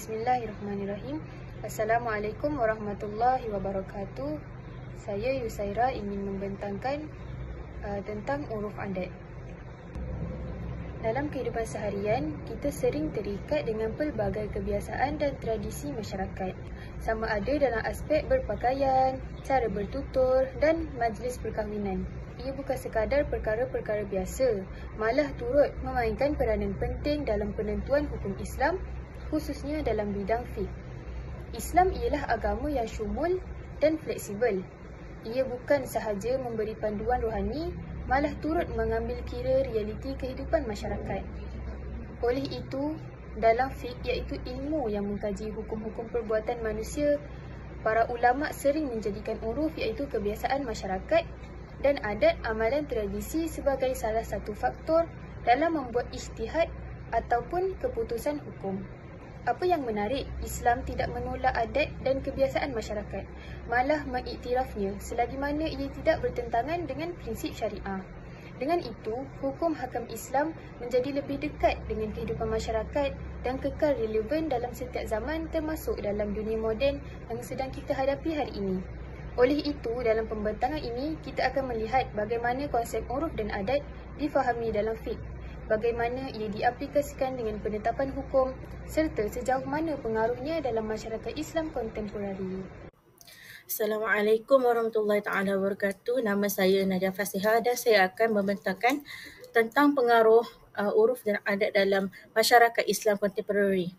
Bismillahirrahmanirrahim. Assalamualaikum warahmatullahi wabarakatuh. Saya Yusaira ingin membentangkan tentang uruf adat. Dalam kehidupan seharian, kita sering terikat dengan pelbagai kebiasaan dan tradisi masyarakat. Sama ada dalam aspek berpakaian, cara bertutur dan majlis perkahwinan. Ia bukan sekadar perkara-perkara biasa, malah turut memainkan peranan penting dalam penentuan hukum Islam, khususnya dalam bidang fiqh. Islam ialah agama yang syumul dan fleksibel. Ia bukan sahaja memberi panduan rohani, malah turut mengambil kira realiti kehidupan masyarakat. Oleh itu, dalam fiqh iaitu ilmu yang mengkaji hukum-hukum perbuatan manusia, para ulama sering menjadikan uruf iaitu kebiasaan masyarakat dan adat amalan tradisi sebagai salah satu faktor dalam membuat ijtihad ataupun keputusan hukum. Apa yang menarik, Islam tidak menolak adat dan kebiasaan masyarakat, malah mengiktirafnya selagi mana ia tidak bertentangan dengan prinsip syariah. Dengan itu, hukum hakam Islam menjadi lebih dekat dengan kehidupan masyarakat dan kekal relevan dalam setiap zaman, termasuk dalam dunia moden yang sedang kita hadapi hari ini. Oleh itu, dalam pembentangan ini, kita akan melihat bagaimana konsep uruf dan adat difahami dalam fiqh, bagaimana ia diaplikasikan dengan penetapan hukum, serta sejauh mana pengaruhnya dalam masyarakat Islam kontemporari. Assalamualaikum warahmatullahi wabarakatuh. Nama saya Nadia Fasihah dan saya akan membentangkan tentang pengaruh uruf dan adat dalam masyarakat Islam kontemporari.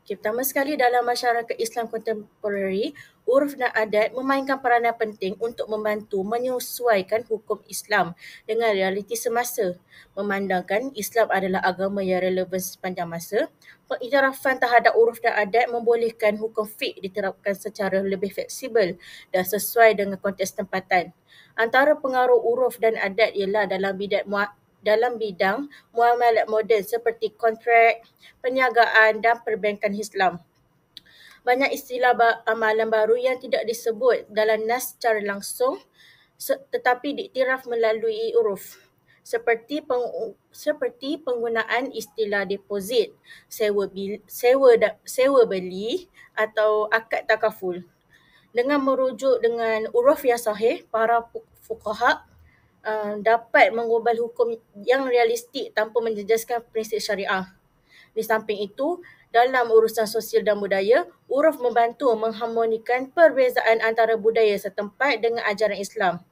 Pertama sekali, dalam masyarakat Islam kontemporari, uruf dan adat memainkan peranan penting untuk membantu menyesuaikan hukum Islam dengan realiti semasa. Memandangkan Islam adalah agama yang relevan sepanjang masa, pengiktirafan terhadap uruf dan adat membolehkan hukum fiqh diterapkan secara lebih fleksibel dan sesuai dengan konteks tempatan. Antara pengaruh uruf dan adat ialah dalam bidang muamalat moden seperti kontrak, perniagaan dan perbankan Islam. Banyak istilah amalan baru yang tidak disebut dalam nas secara langsung tetapi diiktiraf melalui uruf. Seperti penggunaan istilah deposit, sewa beli atau akad takaful. Dengan merujuk dengan uruf yang sahih, para fuqaha dapat mengubah hukum yang realistik tanpa menjejaskan prinsip syariah. Di samping itu, dalam urusan sosial dan budaya, uruf membantu mengharmonikan perbezaan antara budaya setempat dengan ajaran Islam.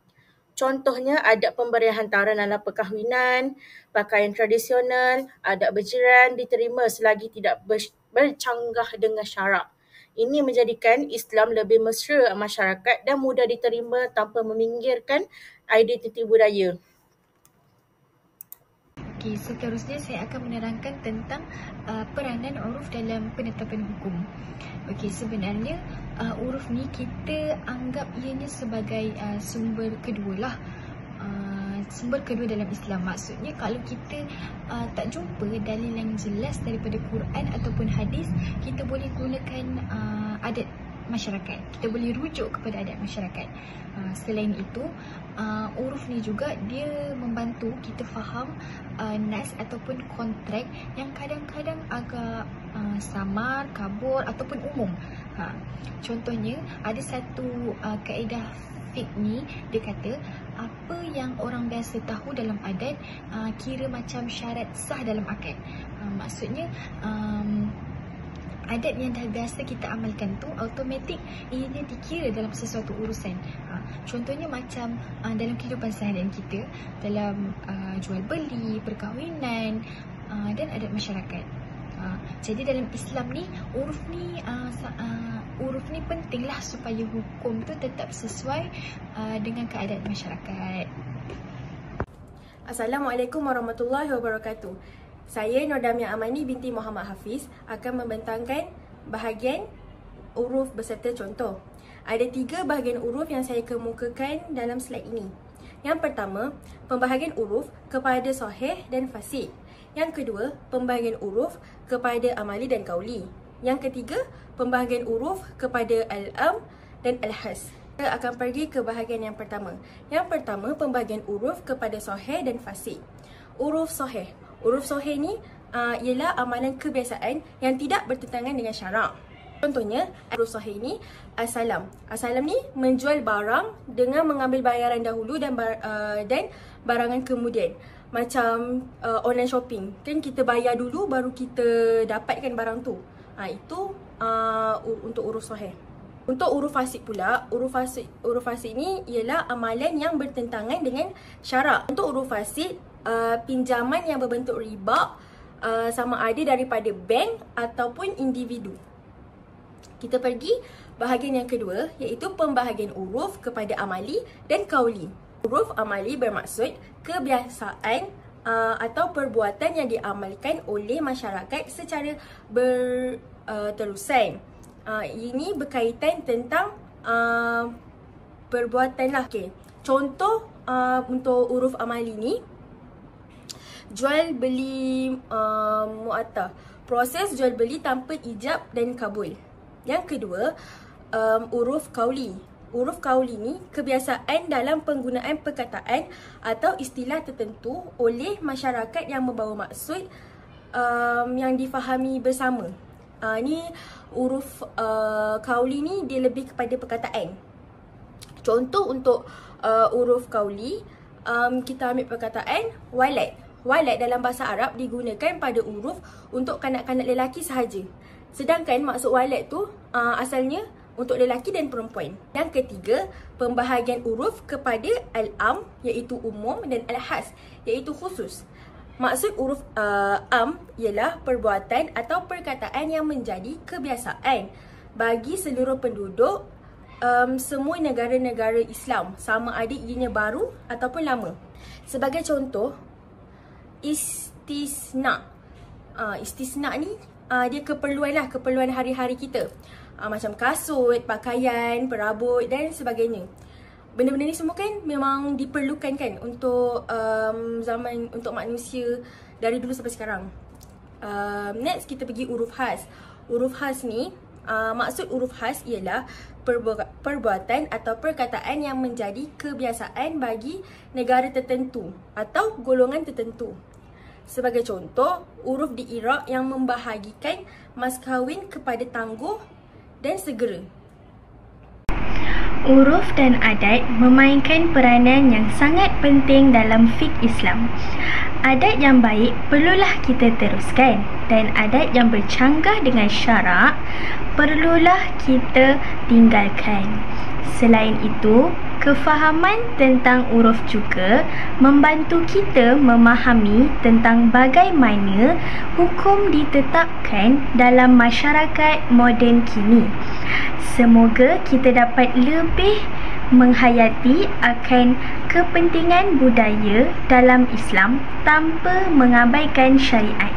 Contohnya, adat pemberian hantaran dalam perkahwinan, pakaian tradisional, adat berjiran diterima selagi tidak bercanggah dengan syarak. Ini menjadikan Islam lebih mesra masyarakat dan mudah diterima tanpa meminggirkan identiti budaya. Okey, seterusnya saya akan menerangkan tentang peranan uruf dalam penetapan hukum. Okey, sebenarnya uruf ni kita anggap ianya sebagai sumber kedua lah. Sumber kedua dalam Islam. Maksudnya kalau kita tak jumpa dalil yang jelas daripada Quran ataupun hadis, kita boleh gunakan adat masyarakat. Kita boleh rujuk kepada adat masyarakat. Selain itu, uruf ni juga dia membantu kita faham nas ataupun kontrak yang kadang-kadang agak samar, kabur ataupun umum. Contohnya, ada satu kaedah fiqh ni, dia kata apa yang orang biasa tahu dalam adat kira macam syarat sah dalam akad. Maksudnya adat yang dah biasa kita amalkan tu automatik ianya dikira dalam sesuatu urusan. Contohnya macam dalam kehidupan seharian kita, dalam jual beli, perkahwinan dan adat masyarakat. Jadi dalam Islam ni, uruf ni pentinglah supaya hukum tu tetap sesuai dengan keadaan masyarakat. Assalamualaikum warahmatullahi wabarakatuh. Saya Nordamia Amani binti Muhammad Hafiz akan membentangkan bahagian uruf beserta contoh. Ada 3 bahagian uruf yang saya kemukakan dalam slide ini. Yang pertama, pembahagian uruf kepada sahih dan fasid. Yang kedua, pembahagian uruf kepada amali dan kauli. Yang ketiga, pembahagian uruf kepada al-am dan al-has. Kita akan pergi ke bahagian yang pertama. Yang pertama, pembahagian uruf kepada sahih dan fasid. Uruf sahih. Uruf sahih ni ialah amalan kebiasaan yang tidak bertentangan dengan syarak. Contohnya, uruf sahih ni as-salam. As-salam ni menjual barang dengan mengambil bayaran dahulu dan barangan kemudian. Macam online shopping. Kan kita bayar dulu baru kita dapatkan barang tu. Itu untuk uruf sahih. Untuk uruf fasid pula, uruf fasid ni ialah amalan yang bertentangan dengan syarak. Untuk uruf fasid, pinjaman yang berbentuk riba sama ada daripada bank ataupun individu. Kita pergi bahagian yang kedua, iaitu pembahagian uruf kepada amali dan kauli. Uruf amali bermaksud kebiasaan atau perbuatan yang diamalkan oleh masyarakat secara berterusan. Ini berkaitan tentang perbuatan lah. Contoh untuk uruf amali ni, jual beli mu'attah. Proses jual beli tanpa ijab dan kabul. Yang kedua, uruf kauli. Uruf kauli ni kebiasaan dalam penggunaan perkataan atau istilah tertentu oleh masyarakat yang membawa maksud yang difahami bersama. Ni uruf kauli ni dia lebih kepada perkataan. Contoh untuk uruf kauli, kita ambil perkataan walad. Walad dalam bahasa Arab digunakan pada uruf untuk kanak-kanak lelaki sahaja. Sedangkan maksud walad tu asalnya untuk lelaki dan perempuan. Yang ketiga, pembahagian uruf kepada al-am iaitu umum dan al-khas iaitu khusus. Maksud uruf am ialah perbuatan atau perkataan yang menjadi kebiasaan bagi seluruh penduduk semua negara-negara Islam, sama ada ianya baru ataupun lama. Sebagai contoh, istisna. Istisna ni dia keperluan hari-hari kita. Macam kasut, pakaian, perabot dan sebagainya. Benda-benda ni semua kan memang diperlukan kan untuk untuk manusia dari dulu sampai sekarang. Next kita pergi uruf khas. Uruf khas ni, maksud uruf khas ialah perbuatan atau perkataan yang menjadi kebiasaan bagi negara tertentu atau golongan tertentu. Sebagai contoh, uruf di Iraq yang membahagikan mas kahwin kepada tangguh dan segera. Uruf dan adat memainkan peranan yang sangat penting dalam fiqh Islam. Adat yang baik perlulah kita teruskan dan adat yang bercanggah dengan syarak perlulah kita tinggalkan. Selain itu, kefahaman tentang uruf juga membantu kita memahami tentang bagaimana hukum ditetapkan dalam masyarakat moden kini. Semoga kita dapat lebih menghayati akan kepentingan budaya dalam Islam tanpa mengabaikan syariat.